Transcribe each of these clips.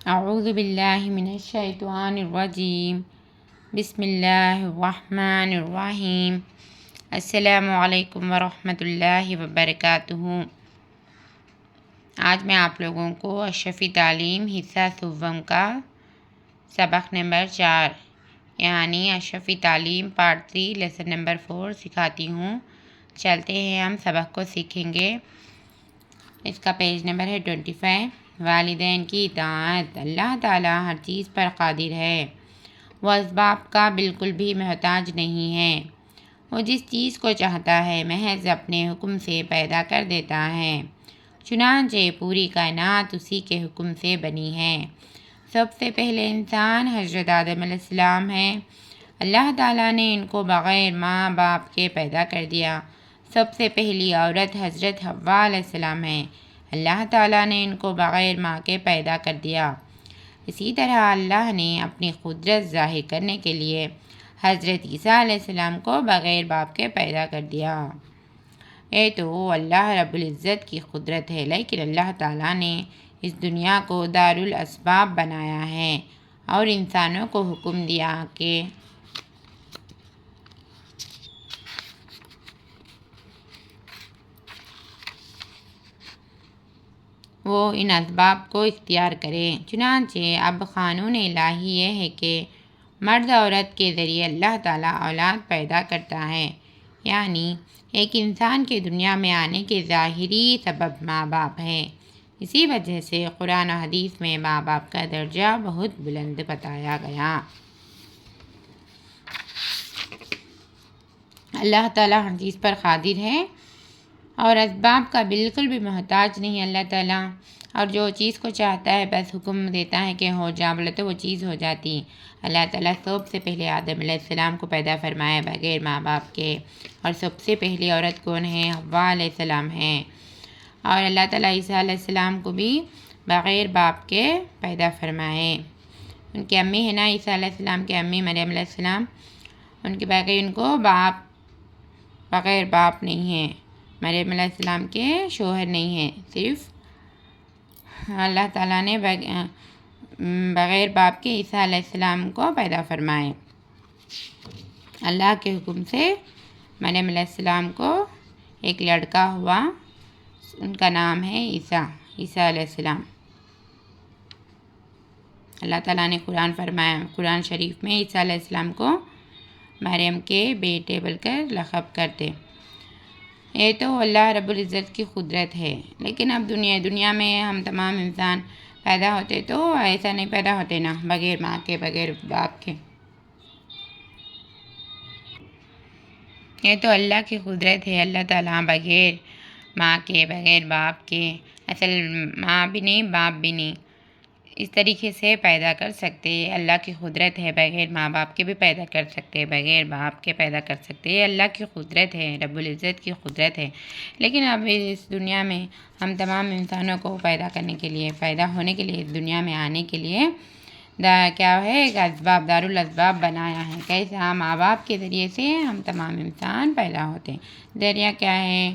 اعوذ باللہ من الشیطان الرجیم بسم اللہ الرحمن الرحیم السلام علیکم ورحمۃ اللہ وبرکاتہ۔ آج میں آپ لوگوں کو اشرفی تعلیم حصہ سوم کا سبق نمبر 4 یعنی اشرفی تعلیم پارٹ 3 لیسن نمبر 4 سکھاتی ہوں۔ چلتے ہیں، ہم سبق کو سیکھیں گے۔ اس کا پیج نمبر ہے 25۔ والدین کی اطاعت۔ اللہ تعالیٰ ہر چیز پر قادر ہے، وہ اسباب کا بالکل بھی محتاج نہیں ہے۔ وہ جس چیز کو چاہتا ہے محض اپنے حکم سے پیدا کر دیتا ہے، چنانچہ پوری کائنات اسی کے حکم سے بنی ہے۔ سب سے پہلے انسان حضرت آدم علیہ السلام ہے۔ اللہ تعالیٰ نے ان کو بغیر ماں باپ کے پیدا کر دیا۔ سب سے پہلی عورت حضرت حوا علیہ السلام ہے۔ اللہ تعالیٰ نے ان کو بغیر ماں کے پیدا کر دیا۔ اسی طرح اللہ نے اپنی قدرت ظاہر کرنے کے لیے حضرت عیسیٰ علیہ السلام کو بغیر باپ کے پیدا کر دیا۔ یہ تو اللہ رب العزت کی قدرت ہے، لیکن اللہ تعالیٰ نے اس دنیا کو دارالاسباب بنایا ہے اور انسانوں کو حکم دیا کہ وہ ان اسباب کو اختیار کریں۔ چنانچہ اب قانون الہی یہ ہے کہ مرد عورت کے ذریعے اللہ تعالیٰ اولاد پیدا کرتا ہے، یعنی ایک انسان کے دنیا میں آنے کے ظاہری سبب ماں باپ ہے۔ اسی وجہ سے قرآن و حدیث میں ماں باپ کا درجہ بہت بلند بتایا گیا۔ اللہ تعالیٰ ہر چیز پر قادر ہے اور اسباب کا بالکل بھی محتاج نہیں اللہ تعالیٰ، اور جو چیز کو چاہتا ہے بس حکم دیتا ہے کہ ہو جا، بولے تو وہ چیز ہو جاتی۔ اللہ تعالیٰ سب سے پہلے آدم علیہ السلام کو پیدا فرمایا بغیر ماں باپ کے، اور سب سے پہلی عورت کون ہے؟ حوا علیہ السلام ہے۔ اور اللہ تعالیٰ عیسیٰ علیہ السلام کو بھی بغیر باپ کے پیدا فرمائے۔ ان کی امی ہے نا، عیسیٰ علیہ السلام کی امی مریم علیہ السلام، ان کے بغیر ان کو بغیر باپ نہیں ہے۔ مریم علیہ السلام کے شوہر نہیں ہیں، صرف اللہ تعالیٰ نے بغیر باپ کے عیسیٰ علیہ السلام کو پیدا فرمائے۔ اللہ کے حکم سے مریم علیہ السلام کو ایک لڑکا ہوا، ان کا نام ہے عیسیٰ علیہ السلام۔ اللہ تعالیٰ نے قرآن شریف میں عیسیٰ علیہ السلام کو مریم کے بیٹے بول کر لقب کرتے۔ یہ تو اللہ رب العزت کی قدرت ہے، لیکن اب دنیا میں ہم تمام انسان پیدا ہوتے تو ایسا نہیں پیدا ہوتے نا، بغیر ماں کے بغیر باپ کے۔ یہ تو اللہ کی قدرت ہے، اللہ تعالیٰ بغیر ماں کے بغیر باپ کے، اصل ماں بھی نہیں باپ بھی نہیں، اس طریقے سے پیدا کر سکتے۔ اللہ کی قدرت ہے، بغیر ماں باپ کے بھی پیدا کر سکتے، بغیر باپ کے پیدا کر سکتے۔ یہ اللہ کی قدرت ہے، رب العزت کی قدرت ہے۔ لیکن اب اس دنیا میں ہم تمام انسانوں کو پیدا کرنے کے لیے، پیدا ہونے کے لیے، اس دنیا میں آنے کے لیے کیا ہے؟ ایک اسباب، دارالاسباب بنایا ہے۔ کیسا؟ ماں باپ کے ذریعے سے ہم تمام انسان پیدا ہوتے ہیں۔ ذریعہ کیا ہے؟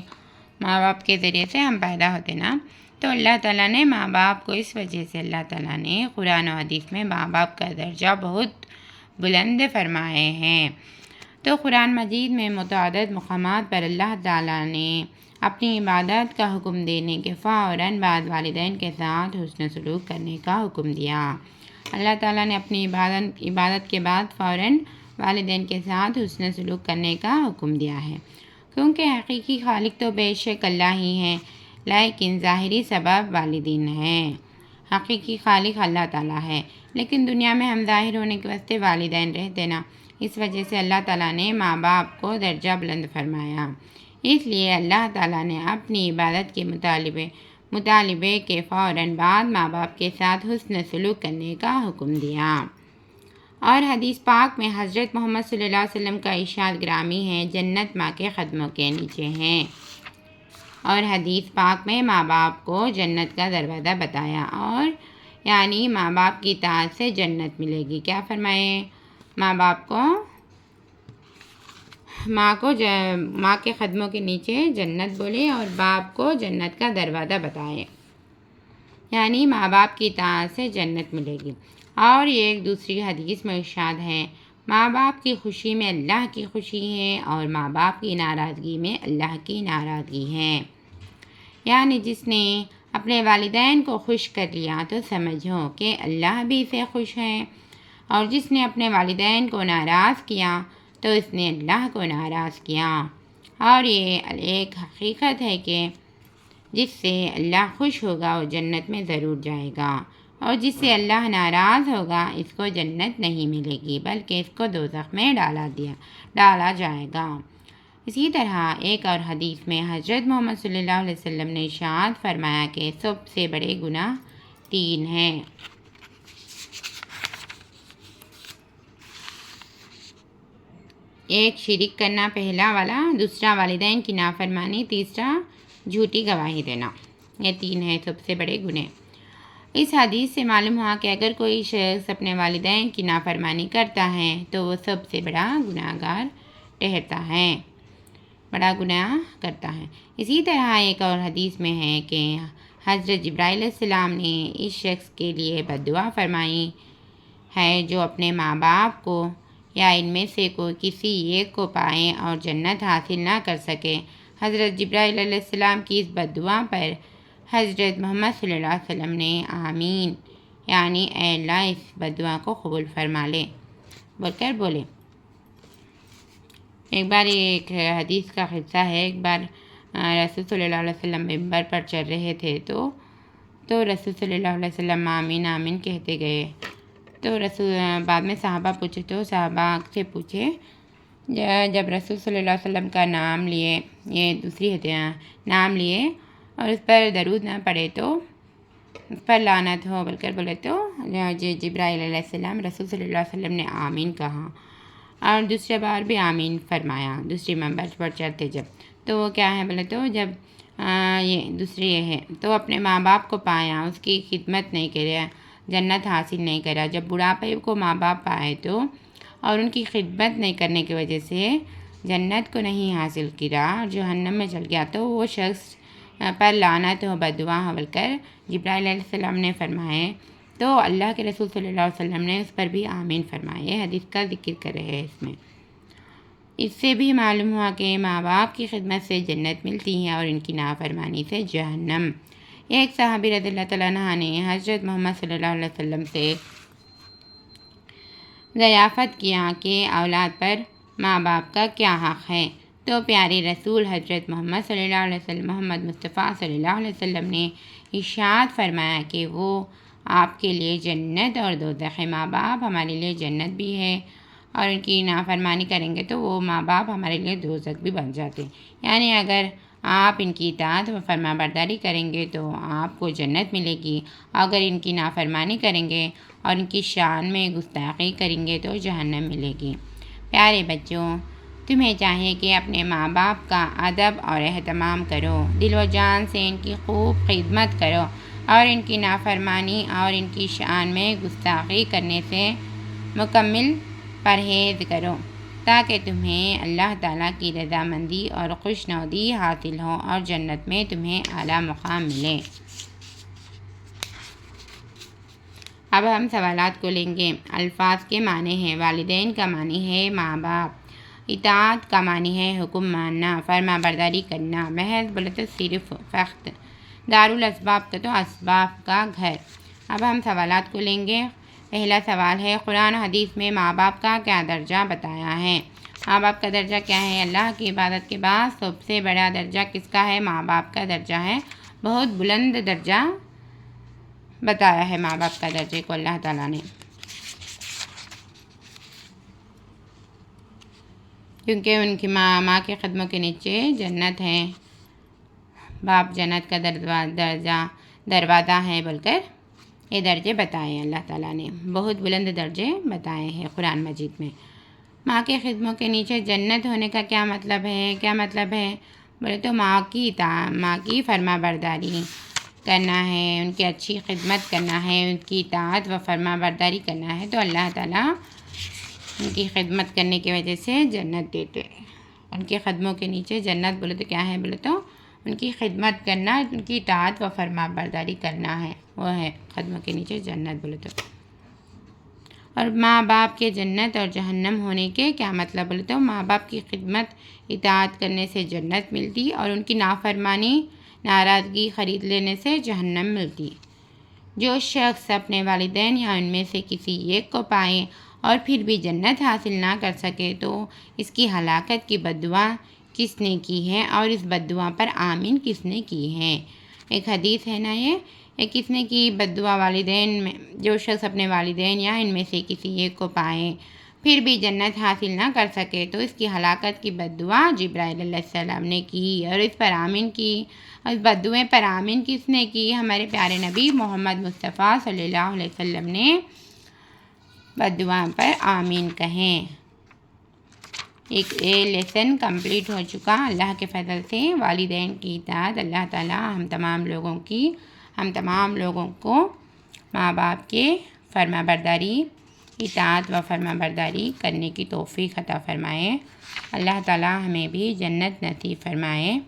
ماں باپ کے ذریعے سے ہم پیدا ہوتے نا۔ تو اللہ تعالیٰ نے ماں باپ کو، اس وجہ سے اللہ تعالیٰ نے قرآن و حدیث میں ماں باپ کا درجہ بہت بلند فرمائے ہیں۔ تو قرآن مجید میں متعدد مقامات پر اللہ تعالیٰ نے اپنی عبادت کا حکم دینے کے فوراً بعد والدین کے ساتھ حسن سلوک کرنے کا حکم دیا۔ اللہ تعالیٰ نے اپنی عبادت کے بعد فوراً والدین کے ساتھ حسن سلوک کرنے کا حکم دیا ہے، کیونکہ حقیقی خالق تو بے شک اللہ ہی ہے، لیکن ظاہری سبب والدین ہیں۔ حقیقی خالق اللہ تعالیٰ ہے، لیکن دنیا میں ہم ظاہر ہونے کے واسطے والدین رہتے نا، اس وجہ سے اللہ تعالیٰ نے ماں باپ کو درجہ بلند فرمایا۔ اس لیے اللہ تعالیٰ نے اپنی عبادت کے مطالبے کے فوراً بعد ماں باپ کے ساتھ حسن سلوک کرنے کا حکم دیا۔ اور حدیث پاک میں حضرت محمد صلی اللہ علیہ وسلم کا ارشاد گرامی ہے، جنت ماں کے قدموں کے نیچے ہیں۔ اور حدیث پاک میں ماں باپ کو جنت کا دروازہ بتایا، اور یعنی ماں باپ کی اطاعت سے جنت ملے گی۔ کیا فرمائے؟ ماں کے قدموں کے نیچے جنت بولے، اور باپ کو جنت کا دروازہ بتائے۔ یعنی ماں باپ کی اطاعت سے جنت ملے گی۔ اور یہ ایک دوسری حدیث میں ارشاد ہے، ماں باپ کی خوشی میں اللہ کی خوشی ہے اور ماں باپ کی ناراضگی میں اللہ کی ناراضگی ہے۔ یعنی جس نے اپنے والدین کو خوش کر لیا تو سمجھو کہ اللہ بھی اسے خوش ہے، اور جس نے اپنے والدین کو ناراض کیا تو اس نے اللہ کو ناراض کیا۔ اور یہ ایک حقیقت ہے کہ جس سے اللہ خوش ہوگا وہ جنت میں ضرور جائے گا، اور جس سے اللہ ناراض ہوگا اس کو جنت نہیں ملے گی بلکہ اس کو دوزخ میں ڈالا جائے گا۔ اسی طرح ایک اور حدیث میں حضرت محمد صلی اللہ علیہ وسلم نے ارشاد فرمایا کہ سب سے بڑے گناہ 3 ہیں۔ ایک شرک کرنا پہلا والا، دوسرا والدین کی نافرمانی، تیسرا جھوٹی گواہی دینا۔ یہ 3 ہیں سب سے بڑے گناہ۔ اس حدیث سے معلوم ہوا کہ اگر کوئی شخص اپنے والدین کی نافرمانی کرتا ہے تو وہ سب سے بڑا گناہ گار ٹھہرتا ہے، بڑا گناہ کرتا ہے۔ اسی طرح ایک اور حدیث میں ہے کہ حضرت جبرائیل علیہ السلام نے اس شخص کے لیے بد دعا فرمائی ہے جو اپنے ماں باپ کو یا ان میں سے کوئی کسی ایک کو پائے اور جنت حاصل نہ کر سکے۔ حضرت جبرائیل علیہ السلام کی اس بد دعا پر حضرت محمد صلی اللہ علیہ وسلم نے آمین، یعنی اے اللہ اس بد دعا کو قبول فرما لے بول کر بولے۔ ایک بار ایک حدیث کا قصہ ہے، ایک بار رسول صلی اللہ علیہ وسلم ممبر پر چل رہے تھے تو رسول صلی اللہ علیہ وسلم آمین آمین کہتے گئے۔ تو بعد میں صحابہ سے پوچھے جب رسول صلی اللہ علیہ وسلم کا نام لیے، یہ دوسری نام لیے اور اس پر درود نہ پڑے تو اس پر لعنت ہو بول کر بولے تو جبرائیل علیہ السلام رسول صلی اللہ علیہ وسلم نے آمین کہا اور دوسرے بار بھی آمین فرمایا، دوسری ممبر پر چڑھتے جب۔ تو وہ کیا ہے بولے تو جب یہ دوسری یہ ہے تو اپنے ماں باپ کو پایا، اس کی خدمت نہیں کرا، جنت حاصل نہیں کرا۔ جب بڑھاپے کو ماں باپ پائے تو اور ان کی خدمت نہیں کرنے کی وجہ سے جنت کو نہیں حاصل کرا، جہنم میں چل گیا، تو وہ شخص پر لعنت ہو، بد دعا ہو بول کر جبرائیل علیہ السلام نے فرمائے۔ تو اللہ کے رسول صلی اللہ علیہ وسلم نے اس پر بھی آمین فرمائے۔ حدیث کا ذکر کر رہے ہیں اس میں۔ اس سے بھی معلوم ہوا کہ ماں باپ کی خدمت سے جنت ملتی ہے اور ان کی نافرمانی سے جہنم۔ ایک صحابی رضی اللہ تعالیٰ عنہ نے حضرت محمد صلی اللہ علیہ وسلم سے دریافت کیا کہ اولاد پر ماں باپ کا کیا حق ہے، تو پیارے رسول حضرت محمد صلی اللہ علیہ وسلم، محمد مصطفیٰ صلی اللہ علیہ وسلم نے ارشاد فرمایا کہ وہ آپ کے لیے جنت اور دوزخ ہے۔ ماں باپ ہمارے لیے جنت بھی ہے اور ان کی نافرمانی کریں گے تو وہ ماں باپ ہمارے لیے دوزخ بھی بن جاتے ہیں۔ یعنی اگر آپ ان کی اطاعت و فرما برداری کریں گے تو آپ کو جنت ملے گی، اگر ان کی نافرمانی کریں گے اور ان کی شان میں گستاخی کریں گے تو جہنم ملے گی۔ پیارے بچوں، تمہیں چاہیے کہ اپنے ماں باپ کا ادب اور اہتمام کرو، دل و جان سے ان کی خوب خدمت کرو اور ان کی نافرمانی اور ان کی شان میں گستاخی کرنے سے مکمل پرہیز کرو تاکہ تمہیں اللہ تعالیٰ کی رضامندی اور خوشنودی حاصل ہو اور جنت میں تمہیں اعلیٰ مقام ملے۔ اب ہم سوالات کو لیں گے۔ الفاظ کے معنی ہیں۔ والدین کا معنی ہے ماں باپ، اطاعت کا معنی ہے حکم ماننا، فرما برداری کرنا، محض بولے تو صرف فقط، دارالاسباب تو اسباب کا گھر۔ اب ہم سوالات کو لیں گے۔ پہلا سوال ہے، قرآن و حدیث میں ماں باپ کا کیا درجہ بتایا ہے؟ ماں باپ کا درجہ کیا ہے؟ اللہ کی عبادت کے بعد سب سے بڑا درجہ کس کا ہے؟ ماں باپ کا درجہ ہے۔ بہت بلند درجہ بتایا ہے ماں باپ کا درجے کو اللہ تعالیٰ نے، کیونکہ ان کی ماں کے قدموں کے نیچے جنت ہے، باپ جنت کا دروازہ ہے بول کر یہ درجے بتائے اللہ تعالیٰ نے، بہت بلند درجے بتائے ہیں قرآن مجید میں۔ ماں کے قدموں کے نیچے جنت ہونے کا کیا مطلب ہے؟ بولے تو ماں کی فرما برداری کرنا ہے، ان کی اچھی خدمت کرنا ہے، ان کی اطاعت و فرما برداری کرنا ہے، تو اللہ تعالیٰ ان کی خدمت کرنے کی وجہ سے جنت دیتے ہیں۔ ان کے قدموں کے نیچے جنت بولے تو کیا ہے؟ بولے تو ان کی خدمت کرنا، ان کی اطاعت و فرما برداری کرنا ہے، وہ ہے قدموں کے نیچے جنت بولے تو۔ اور ماں باپ کے جنت اور جہنم ہونے کے کیا مطلب بولے تو ماں باپ کی خدمت اطاعت کرنے سے جنت ملتی اور ان کی نافرمانی ناراضگی خرید لینے سے جہنم ملتی۔ جو شخص اپنے والدین یا ان میں سے کسی ایک کو پائے اور پھر بھی جنت حاصل نہ کر سکے تو اس کی ہلاکت کی بد دعا کس نے کی ہے اور اس بد دعا پر آمین کس نے کی ہے۔ ایک حدیث ہے نا یہ کس نے کی بد دعا والدین میں، جو شخص اپنے والدین یا ان میں سے کسی ایک کو پائے پھر بھی جنت حاصل نہ کر سکے تو اس کی ہلاکت کی بد دعا جبرائیل علیہ السلام نے کی اور اس پر آمین کی۔ اور اس بد دعائیں پر آمین کس نے کی؟ ہمارے پیارے نبی محمد مصطفیٰ صلی اللہ علیہ وسلم نے بد دعا پر آمین کہیں۔ ایک لیسن کمپلیٹ ہو چکا اللہ کے فضل سے۔ والدین کی اطاعت، اللہ تعالیٰ ہم تمام لوگوں کو ماں باپ کے فرما برداری اطاعت و فرما برداری کرنے کی توفیق عطا فرمائے۔ اللہ تعالیٰ ہمیں بھی جنت نصیب فرمائے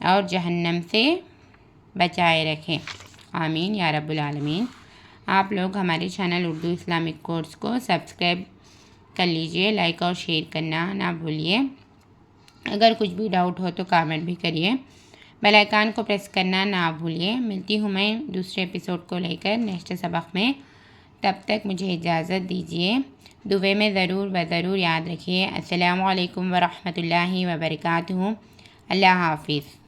اور جہنم سے بچائے رکھیں، آمین یا رب العالمین۔ آپ لوگ ہمارے چینل اردو اسلامک کورس کو سبسکرائب کر لیجئے، لائک اور شیئر کرنا نہ بھولیے۔ اگر کچھ بھی ڈاؤٹ ہو تو کامنٹ بھی کریے، بیل آئیکن کو پریس کرنا نہ بھولیے۔ ملتی ہوں میں دوسرے ایپیسوڈ کو لے کر نیکسٹ سبق میں، تب تک مجھے اجازت دیجیے۔ دعا میں ضرور یاد رکھیے۔ السلام علیکم ورحمۃ اللہ وبرکاتہ۔ اللہ حافظ۔